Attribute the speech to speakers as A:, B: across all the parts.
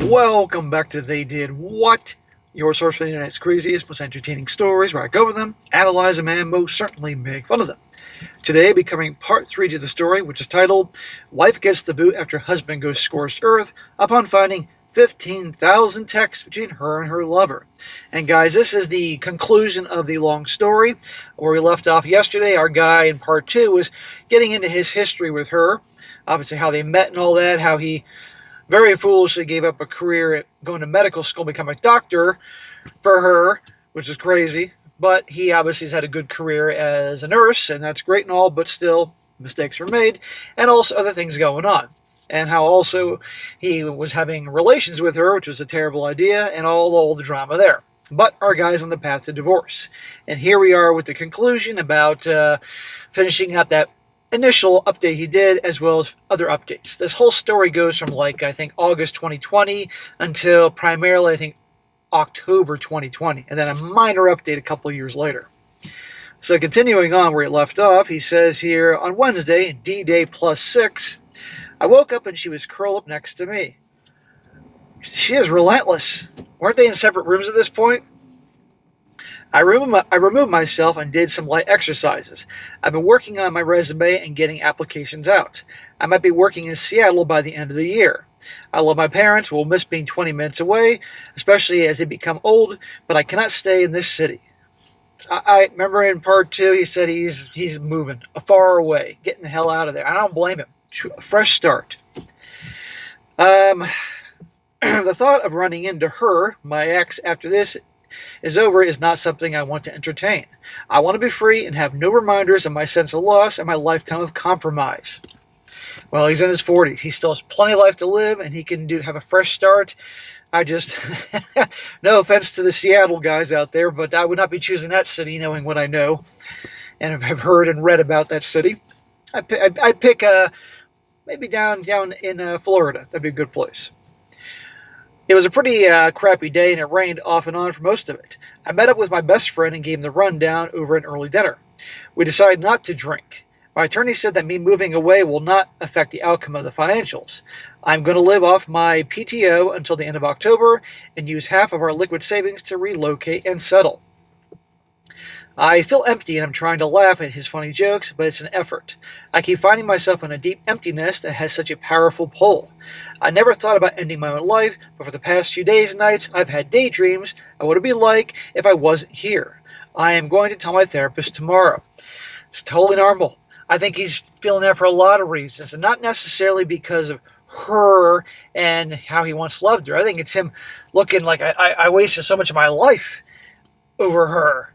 A: Welcome back to They Did What? Your source for the internet's craziest, most entertaining stories, where I go over them, analyze them, and most certainly make fun of them. Today, be covering part 3 to the story, which is titled, Wife Gets the Boot After Husband Goes Scorched Earth Upon Finding 15,000 Texts Between Her and Her Lover. And guys, this is the conclusion of the long story. Where we left off yesterday, our guy in part 2 was getting into his history with her. Obviously, how they met and all that, how he very foolishly gave up a career at going to medical school, become a doctor for her, which is crazy. But he obviously has had a good career as a nurse, and that's great and all, but still, mistakes were made, and also other things going on. And how also he was having relations with her, which was a terrible idea, and all the drama there. But our guy's on the path to divorce. And here we are with the conclusion about finishing up that initial update he did, as well as other updates. This whole story goes from, I think, August 2020 until primarily, I think, October 2020, and then a minor update a couple of years later. So continuing on where he left off, he says here, on Wednesday, D-Day +6, I woke up and she was curled up next to me. She is relentless. Weren't they in separate rooms at this point? I removed myself and did some light exercises. I've been working on my resume and getting applications out. I might be working in Seattle by the end of the year. I love my parents, will miss being 20 minutes away, especially as they become old, but I cannot stay in this city. I remember in part 2, he said he's moving far away, getting the hell out of there. I don't blame him. A fresh start. The thought of running into her, my ex, after this is over is not something I want to entertain. I want to be free and have no reminders of my sense of loss and my lifetime of compromise. Well, he's in his 40s. He still has plenty of life to live, and he can have a fresh start. I just, no offense to the Seattle guys out there, but I would not be choosing that city knowing what I know and have heard and read about that city. I'd pick maybe down in Florida. That'd be a good place. It was a pretty crappy day, and it rained off and on for most of it. I met up with my best friend and gave him the rundown over an early dinner. We decided not to drink. My attorney said that me moving away will not affect the outcome of the financials. I'm going to live off my PTO until the end of October and use half of our liquid savings to relocate and settle. I feel empty and I'm trying to laugh at his funny jokes, but it's an effort. I keep finding myself in a deep emptiness that has such a powerful pull. I never thought about ending my own life, but for the past few days and nights, I've had daydreams of what it would be like if I wasn't here. I am going to tell my therapist tomorrow. It's totally normal. I think he's feeling that for a lot of reasons, and not necessarily because of her and how he once loved her. I think it's him looking like I wasted so much of my life over her.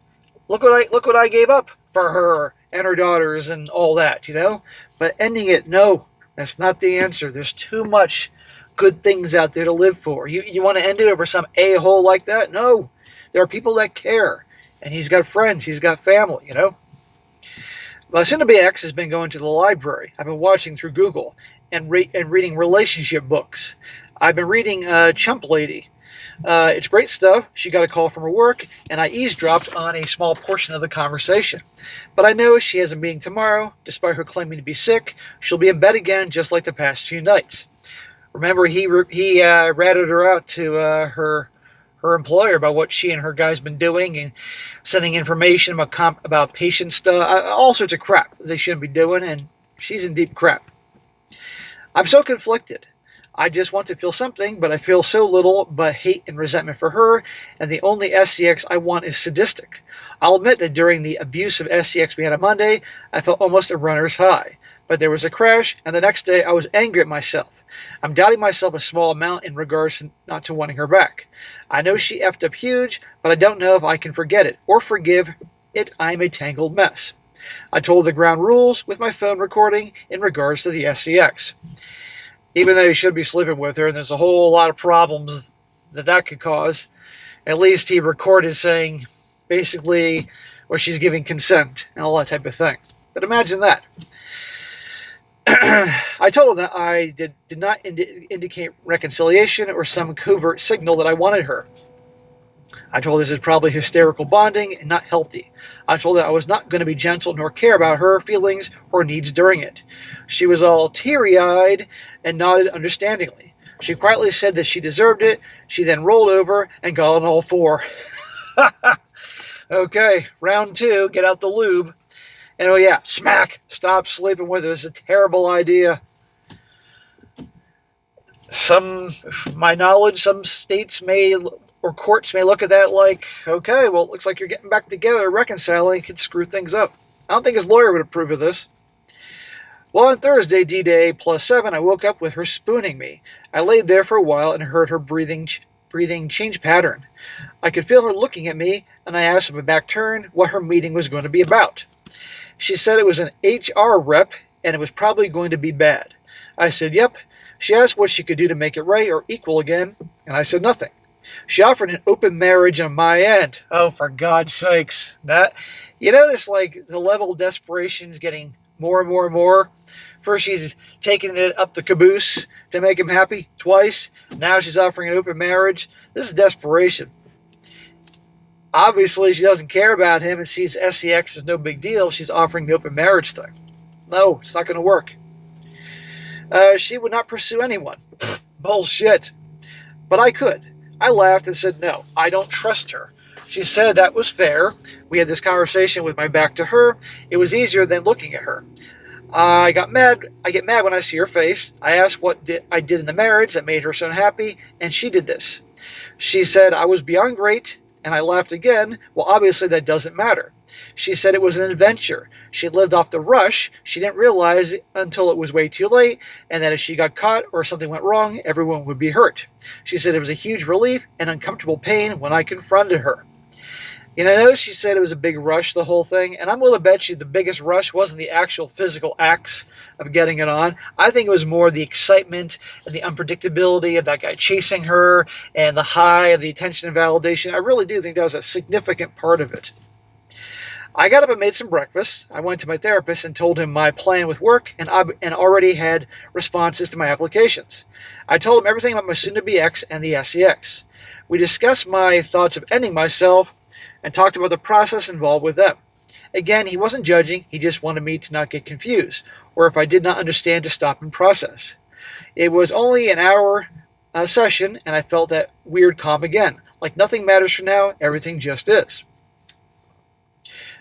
A: Look what I gave up for her and her daughters and all that, But ending it, no, that's not the answer. There's too much good things out there to live for. You want to end it over some a-hole like that? No, there are people that care, and he's got friends, he's got family, My soon-to-be ex has been going to the library. I've been watching through Google and reading relationship books. I've been reading Chump Lady. It's great stuff. She got a call from her work, and I eavesdropped on a small portion of the conversation. But I know she has a meeting tomorrow. Despite her claiming to be sick, she'll be in bed again just like the past few nights. Remember, he ratted her out to her employer about what she and her guy's been doing and sending information about patient stuff, all sorts of crap they shouldn't be doing, and she's in deep crap. I'm so conflicted. I just want to feel something, but I feel so little but hate and resentment for her, and the only SCX I want is sadistic. I'll admit that during the abuse of SCX we had on Monday, I felt almost a runner's high. But there was a crash, and the next day I was angry at myself. I'm doubting myself a small amount in regards to not to wanting her back. I know she effed up huge, but I don't know if I can forget it or forgive it. I'm a tangled mess. I told the ground rules with my phone recording in regards to the SCX. Even though you should be sleeping with her, and there's a whole lot of problems that could cause, at least he recorded saying, basically, where she's giving consent and all that type of thing. But imagine that. I told her that I did not indicate reconciliation or some covert signal that I wanted her. I told her this is probably hysterical bonding and not healthy. I told her I was not going to be gentle nor care about her feelings or needs during it. She was all teary-eyed and nodded understandingly. She quietly said that she deserved it. She then rolled over and got on all four. Okay, round two, get out the lube. And oh yeah, smack, stop sleeping with her. It's a terrible idea. My knowledge, some states or courts may look at that like, okay, well, it looks like you're getting back together, reconciling, could screw things up. I don't think his lawyer would approve of this. Well, on Thursday, D-Day +7, I woke up with her spooning me. I laid there for a while and heard her breathing change pattern. I could feel her looking at me, and I asked with my back turned what her meeting was going to be about. She said it was an HR rep, and it was probably going to be bad. I said, yep. She asked what she could do to make it right or equal again, and I said nothing. She offered an open marriage on my end. Oh, for God's sakes. You notice, like, the level of desperation is getting more and more and more. First, she's taking it up the caboose to make him happy twice. Now she's offering an open marriage. This is desperation. Obviously, she doesn't care about him and sees SCX as no big deal. She's offering the open marriage thing. No, it's not going to work. She would not pursue anyone. Bullshit. But I could. I laughed and said, no, I don't trust her. She said that was fair. We had this conversation with my back to her. It was easier than looking at her. I got mad. I get mad when I see her face. I asked what I did in the marriage that made her so happy, and she did this. She said I was beyond great, and I laughed again. Well, obviously that doesn't matter. She said it was an adventure. She lived off the rush. She didn't realize it until it was way too late, and that if she got caught or something went wrong, everyone would be hurt. She said it was a huge relief and uncomfortable pain when I confronted her. I know she said it was a big rush, the whole thing, and I'm willing to bet you the biggest rush wasn't the actual physical acts of getting it on. I think it was more the excitement and the unpredictability of that guy chasing her and the high of the attention and validation. I really do think that was a significant part of it. I got up and made some breakfast. I went to my therapist and told him my plan with work and already had responses to my applications. I told him everything about my soon-to-be ex and the SCX. We discussed my thoughts of ending myself and talked about the process involved with them. Again, he wasn't judging, he just wanted me to not get confused, or if I did not understand, to stop and process. It was only an hour session, and I felt that weird calm again. Like nothing matters for now, everything just is.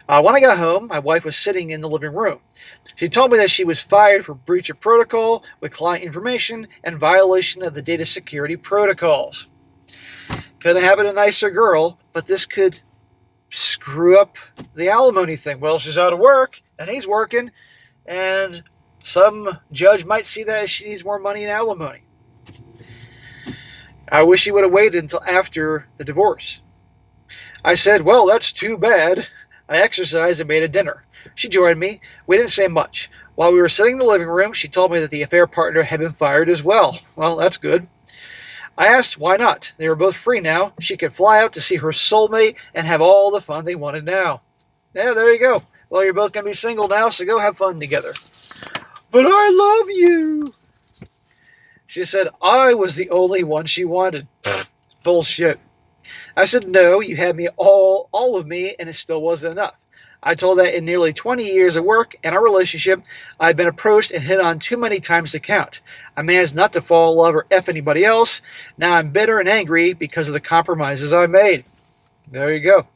A: When I got home, my wife was sitting in the living room. She told me that she was fired for breach of protocol with client information and violation of the data security protocols. Couldn't have been a nicer girl, but this could screw up the alimony thing. Well, she's out of work, and he's working, and some judge might see that as she needs more money in alimony. I wish she would have waited until after the divorce. I said, well, that's too bad. I exercised and made a dinner. She joined me. We didn't say much. While we were sitting in the living room, she told me that the affair partner had been fired as well. Well, that's good. I asked why not. They were both free now. She could fly out to see her soulmate and have all the fun they wanted now. Yeah, there you go. Well, you're both going to be single now, so go have fun together. But I love you. She said I was the only one she wanted. Bullshit. I said, no, you had me all of me, and it still wasn't enough. I told that in nearly 20 years of work and our relationship, I've been approached and hit on too many times to count. I managed not to fall in love or F anybody else. Now I'm bitter and angry because of the compromises I made. There you go.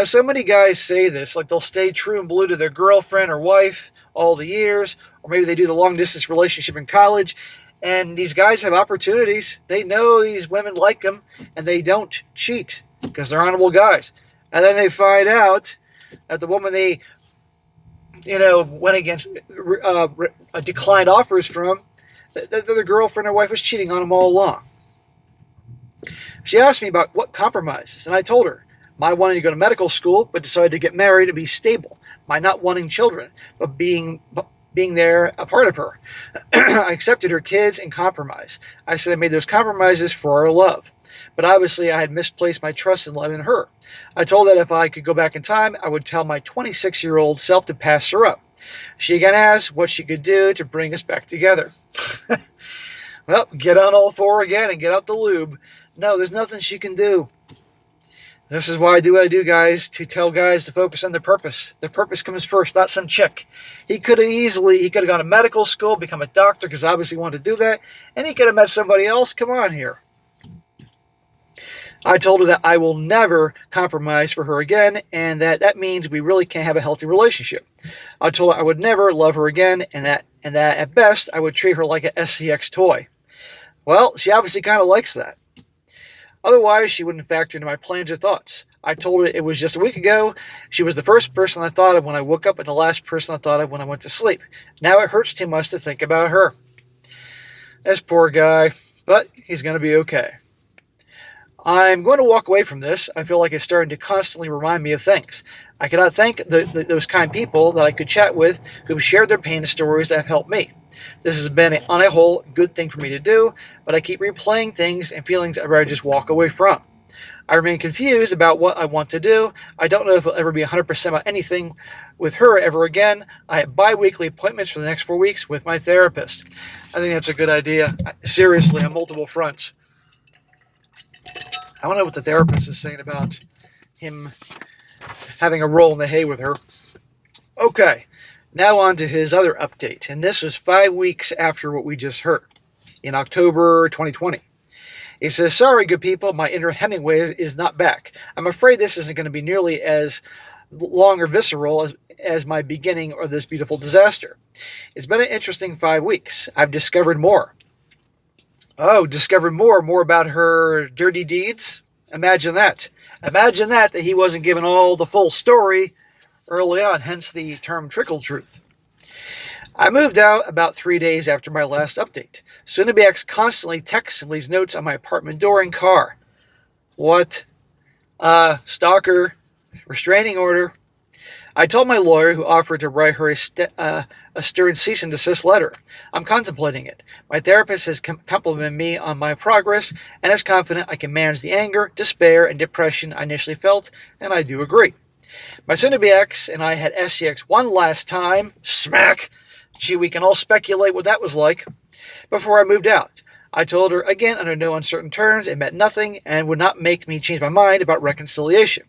A: So many guys say this, like they'll stay true and blue to their girlfriend or wife all the years, or maybe they do the long-distance relationship in college, and these guys have opportunities. They know these women like them, and they don't cheat because they're honorable guys. And then they find out that the woman they, went against, declined offers from, that their girlfriend or wife was cheating on them all along. She asked me about what compromises, and I told her my wanting to go to medical school, but decided to get married and be stable. My not wanting children, but being there a part of her. I accepted her kids and compromise. I said I made those compromises for our love. But obviously I had misplaced my trust and love in her. I told that if I could go back in time, I would tell my 26-year-old self to pass her up. She again asked what she could do to bring us back together. Well, get on all four again and get out the lube. No, there's nothing she can do. This is why I do what I do, guys, to tell guys to focus on their purpose. The purpose comes first, not some chick. He could have gone to medical school, become a doctor, because obviously he wanted to do that, and he could have met somebody else. Come on here. I told her that I will never compromise for her again, and that means we really can't have a healthy relationship. I told her I would never love her again, and that at best I would treat her like an SCX toy. Well, she obviously kind of likes that. Otherwise, she wouldn't factor into my plans or thoughts. I told her it was just a week ago. She was the first person I thought of when I woke up and the last person I thought of when I went to sleep. Now it hurts too much to think about her. This poor guy, but he's going to be okay. I'm going to walk away from this. I feel like it's starting to constantly remind me of things. I cannot thank those kind people that I could chat with who have shared their pain and stories that have helped me. This has been, on a whole, a good thing for me to do, but I keep replaying things and feelings I'd rather just walk away from. I remain confused about what I want to do. I don't know if I'll ever be 100% about anything with her ever again. I have bi-weekly appointments for the next 4 weeks with my therapist. I think that's a good idea. Seriously, on multiple fronts. I don't know what the therapist is saying about him having a roll in the hay with her. Okay, now on to his other update. And this was 5 weeks after what we just heard, in October 2020. He says, sorry, good people, my inner Hemingway is not back. I'm afraid this isn't going to be nearly as long or visceral as my beginning or this beautiful disaster. It's been an interesting 5 weeks. I've discovered more. Oh, discovered more about her dirty deeds? Imagine that. Imagine that he wasn't given all the full story early on, hence the term trickle truth. I moved out about 3 days after my last update. Soon-to-be-ex constantly texts and leaves notes on my apartment door and car. What? Stalker. Restraining order. I told my lawyer, who offered to write her a stern cease and desist letter. I'm contemplating it. My therapist has complimented me on my progress and is confident I can manage the anger, despair, and depression I initially felt, and I do agree. My soon-to-be-ex and I had SCX one last time. Smack! Gee, we can all speculate what that was like. Before I moved out, I told her, again under no uncertain terms, it meant nothing and would not make me change my mind about reconciliation.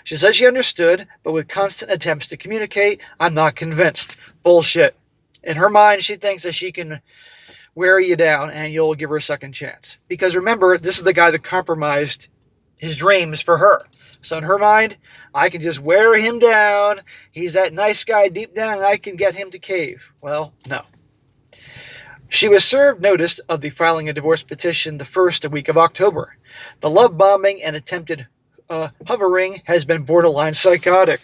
A: She said she understood, but with constant attempts to communicate, I'm not convinced. Bullshit. In her mind, she thinks that she can wear you down and you'll give her a second chance. Because remember, this is the guy that compromised his dreams for her. So in her mind, I can just wear him down. He's that nice guy deep down and I can get him to cave. Well, no. She was served notice of the filing a divorce petition the first week of October. The love bombing and attempted hovering has been borderline psychotic.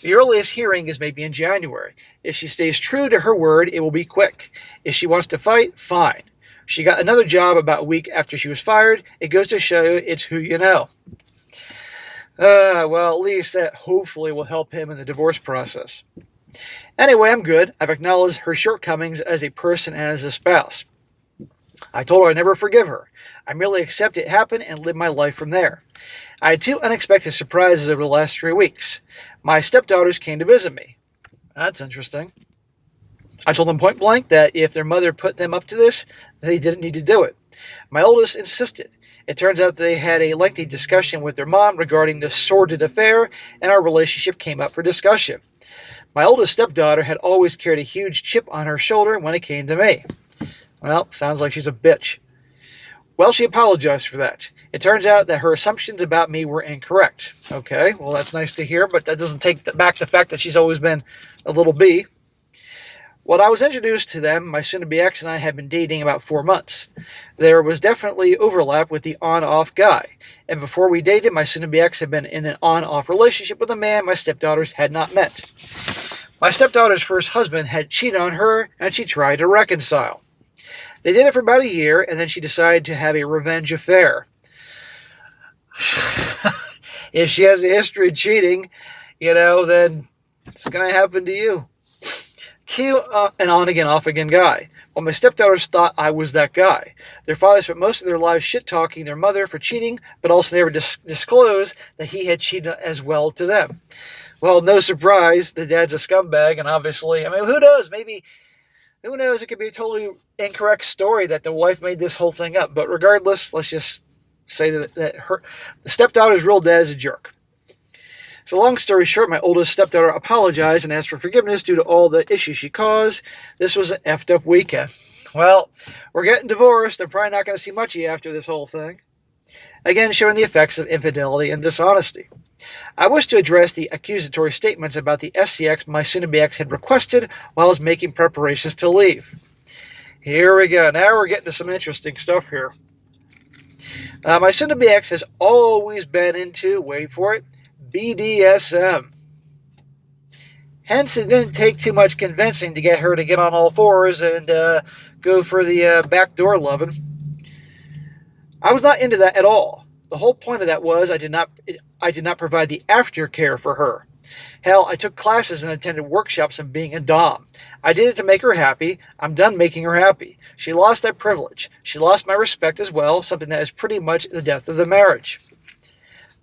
A: The earliest hearing is maybe in January. If she stays true to her word, it will be quick. If she wants to fight, fine. She got another job about a week after she was fired. It goes to show you it's who you know. Well, at least that hopefully will help him in the divorce process. Anyway, I'm good. I've acknowledged her shortcomings as a person and as a spouse. I told her I'd never forgive her. I merely accept it happened and live my life from there. I had 2 unexpected surprises over the last 3 weeks. My stepdaughters came to visit me. That's interesting. I told them point blank that if their mother put them up to this, they didn't need to do it. My oldest insisted. It turns out they had a lengthy discussion with their mom regarding the sordid affair, and our relationship came up for discussion. My oldest stepdaughter had always carried a huge chip on her shoulder when it came to me. Well, sounds like she's a bitch. Well, she apologized for that. It turns out that her assumptions about me were incorrect. Okay, well, that's nice to hear, but that doesn't take back the fact that she's always been a little bee. When I was introduced to them, my soon-to-be-ex and I had been dating about 4 months. There was definitely overlap with the on-off guy. And before we dated, my soon-to-be-ex had been in an on-off relationship with a man my stepdaughters had not met. My stepdaughter's first husband had cheated on her, and she tried to reconcile. They did it for about a year, and then she decided to have a revenge affair. If she has a history of cheating, then it's going to happen to you. Cute an on-again, off-again guy. Well, my stepdaughters thought I was that guy. Their father spent most of their lives shit-talking their mother for cheating, but also never disclosed that he had cheated as well to them. Well, no surprise, the dad's a scumbag, and obviously, who knows, who knows, it could be a totally incorrect story that the wife made this whole thing up. But regardless, let's just say that her the stepdaughter is real dad is a jerk. So long story short, my oldest stepdaughter apologized and asked for forgiveness due to all the issues she caused. This was an effed up weekend. Well, we're getting divorced. I'm probably not going to see much of you after this whole thing. Again, showing the effects of infidelity and dishonesty. I wish to address the accusatory statements about the SCX my soon-to-be ex had requested while I was making preparations to leave. Here we go. Now we're getting to some interesting stuff here. My soon-to-be ex has always been into, wait for it, BDSM. Hence, it didn't take too much convincing to get her to get on all fours and go for the backdoor loving. I was not into that at all. The whole point of that was I did not provide the aftercare for her. Hell, I took classes and attended workshops on being a dom. I did it to make her happy. I'm done making her happy. She lost that privilege. She lost my respect as well, something that is pretty much the death of the marriage.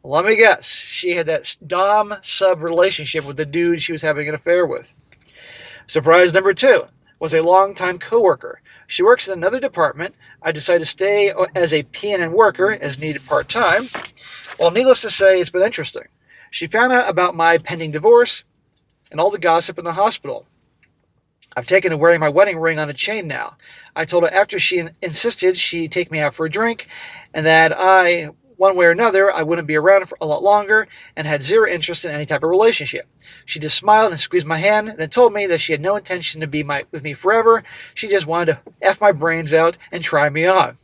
A: Let me guess. She had that dom-sub relationship with the dude she was having an affair with. Surprise number 2 was a longtime coworker. She works in another department. I decided to stay as a PNN worker as needed part-time. Well, needless to say, it's been interesting. She found out about my pending divorce and all the gossip in the hospital. I've taken to wearing my wedding ring on a chain now. I told her after she insisted she take me out for a drink and that one way or another, I wouldn't be around for a lot longer and had zero interest in any type of relationship. She just smiled and squeezed my hand and then told me that she had no intention to be with me forever. She just wanted to F my brains out and try me on.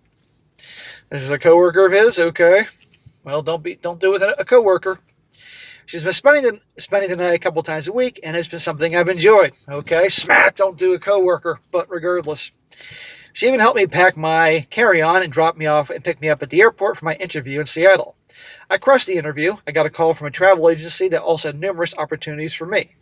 A: This is a coworker of his? Okay. Well, don't do it with a coworker. She's been spending the night a couple times a week, and it's been something I've enjoyed. Okay, smack, don't do a coworker, but regardless. She even helped me pack my carry-on and drop me off and pick me up at the airport for my interview in Seattle. I crushed the interview. I got a call from a travel agency that also had numerous opportunities for me.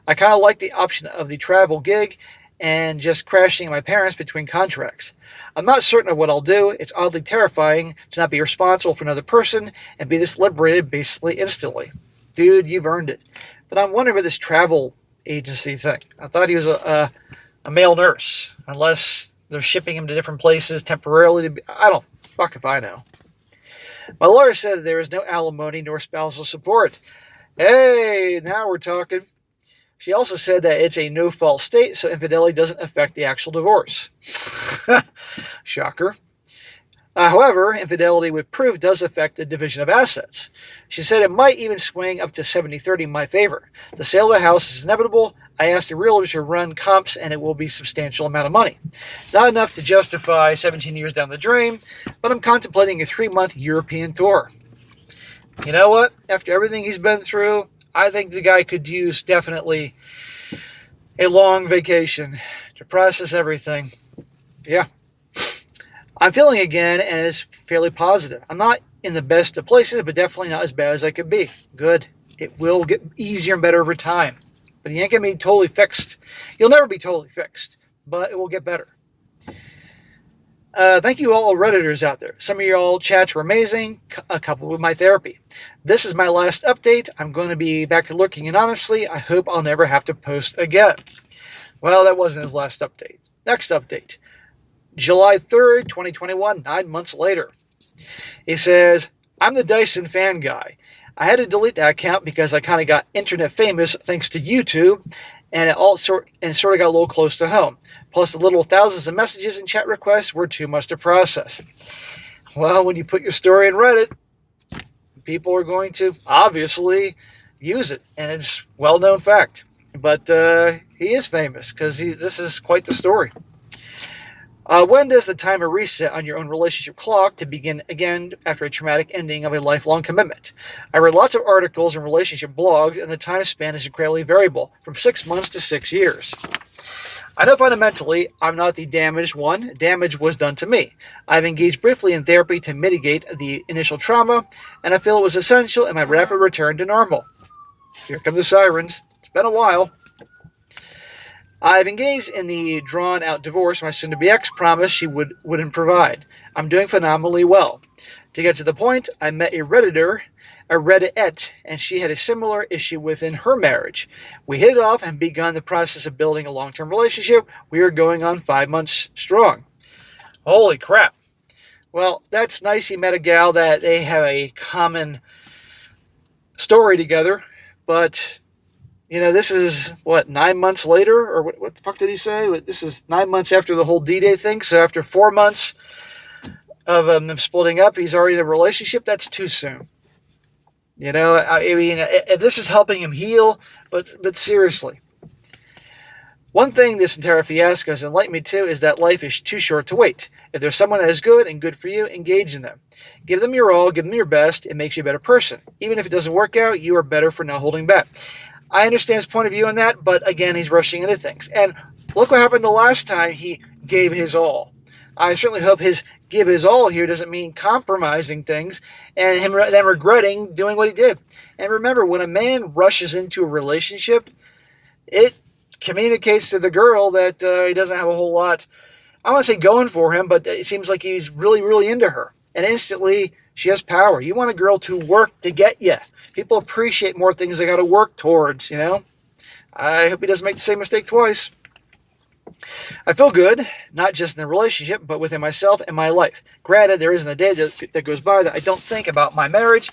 A: I kind of liked the option of the travel gig and just crashing at my parents between contracts. I'm not certain of what I'll do. It's oddly terrifying to not be responsible for another person and be this liberated basically instantly. Dude, you've earned it. But I'm wondering about this travel agency thing. I thought he was a male nurse, unless they're shipping him to different places temporarily. I don't, fuck if I know. My lawyer said that there is no alimony nor spousal support. Hey, now we're talking. She also said that it's a no-fault state, so infidelity doesn't affect the actual divorce. Shocker. However, infidelity with proof does affect the division of assets. She said it might even swing up to 70-30 in my favor. The sale of the house is inevitable. I asked the realtor to run comps, and it will be a substantial amount of money. Not enough to justify 17 years down the drain, but I'm contemplating a 3-month European tour. You know what? After everything he's been through, I think the guy could use definitely a long vacation to process everything. Yeah. I'm feeling again, and it's fairly positive. I'm not in the best of places, but definitely not as bad as I could be. Good. It will get easier and better over time. But you ain't going to be totally fixed. You'll never be totally fixed, but it will get better. Thank you all Redditors out there. Some of y'all chats were amazing, coupled with my therapy. This is my last update. I'm going to be back to lurking anonymously. I hope I'll never have to post again. Well, that wasn't his last update. Next update. July 3rd, 2021, 9 months later. He says, I'm the Dyson fan guy. I had to delete that account because I kind of got internet famous thanks to YouTube, and it sort of got a little close to home. Plus, the little thousands of messages and chat requests were too much to process. Well, when you put your story in Reddit, people are going to obviously use it, and it's a well-known fact. But he is famous because this is quite the story. When does the timer reset on your own relationship clock to begin again after a traumatic ending of a lifelong commitment? I read lots of articles and relationship blogs, and the time span is incredibly variable, from 6 months to 6 years. I know fundamentally I'm not the damaged one. Damage was done to me. I've engaged briefly in therapy to mitigate the initial trauma, and I feel it was essential in my rapid return to normal. Here come the sirens. It's been a while. I've engaged in the drawn-out divorce my soon-to-be ex promised she wouldn't provide. I'm doing phenomenally well. To get to the point, I met a Redditette, and she had a similar issue within her marriage. We hit it off and begun the process of building a long-term relationship. We are going on 5 months strong. Holy crap. Well, that's nice. He met a gal that they have a common story together, but this is what, 9 months later, or what the fuck did he say? This is 9 months after the whole D-Day thing. So after 4 months of them splitting up, he's already in a relationship. That's too soon. I mean, if this is helping him heal, but seriously. One thing this entire fiasco has enlightened me to is that life is too short to wait. If there's someone that is good and good for you, engage in them. Give them your all, give them your best. It makes you a better person. Even if it doesn't work out, you are better for not holding back. I understand his point of view on that, but again, he's rushing into things. And look what happened the last time he gave his all. I certainly hope his give his all here doesn't mean compromising things and him then regretting doing what he did. And remember, when a man rushes into a relationship, it communicates to the girl that he doesn't have a whole lot, I want to say going for him, but it seems like he's really, really into her. And instantly, she has power. You want a girl to work to get you. People appreciate more things they got to work towards, I hope he doesn't make the same mistake twice. I feel good, not just in the relationship, but within myself and my life. Granted, there isn't a day that goes by that I don't think about my marriage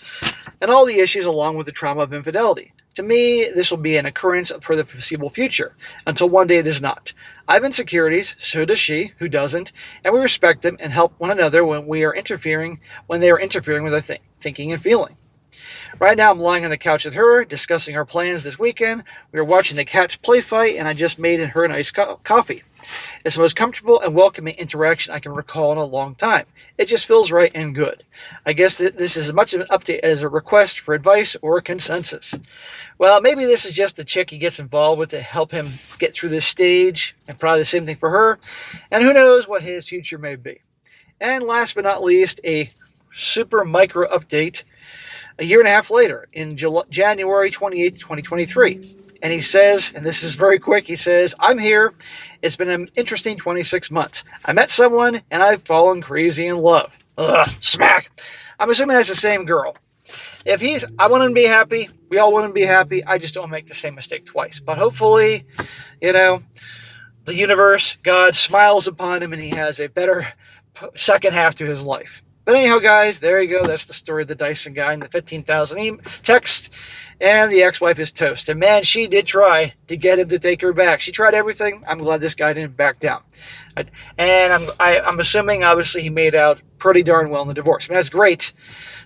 A: and all the issues along with the trauma of infidelity. To me, this will be an occurrence for the foreseeable future, until one day it is not. I have insecurities, so does she, who doesn't, and we respect them and help one another when they are interfering with our thinking and feeling. Right now, I'm lying on the couch with her, discussing our plans this weekend. We are watching the cats play fight, and I just made her an iced coffee. It's the most comfortable and welcoming interaction I can recall in a long time. It just feels right and good. I guess that this is as much of an update as a request for advice or a consensus. Well, maybe this is just the chick he gets involved with to help him get through this stage, and probably the same thing for her. And who knows what his future may be. And last but not least, a super micro update a year and a half later, in January 28th, 2023. And he says, and this is very quick, he says, I'm here. It's been an interesting 26 months. I met someone, and I've fallen crazy in love. Ugh, smack. I'm assuming that's the same girl. I want him to be happy. We all want him to be happy. I just don't make the same mistake twice. But hopefully, the universe, God, smiles upon him, and he has a better second half to his life. But anyhow, guys, there you go. That's the story of the Dyson guy and the 15,000 text. And the ex-wife is toast. And man, she did try to get him to take her back. She tried everything. I'm glad this guy didn't back down. And I'm assuming, obviously, he made out pretty darn well in the divorce. I mean, that's great.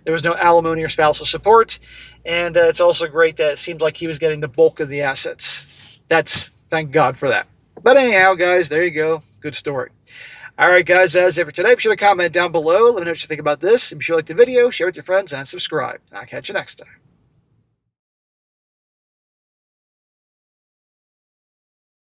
A: There was no alimony or spousal support. And it's also great that it seemed like he was getting the bulk of the assets. Thank God for that. But anyhow, guys, there you go. Good story. All right, guys, that's it for today. Be sure to comment down below. Let me know what you think about this. And be sure to like the video, share it with your friends, and subscribe. I'll catch you next time.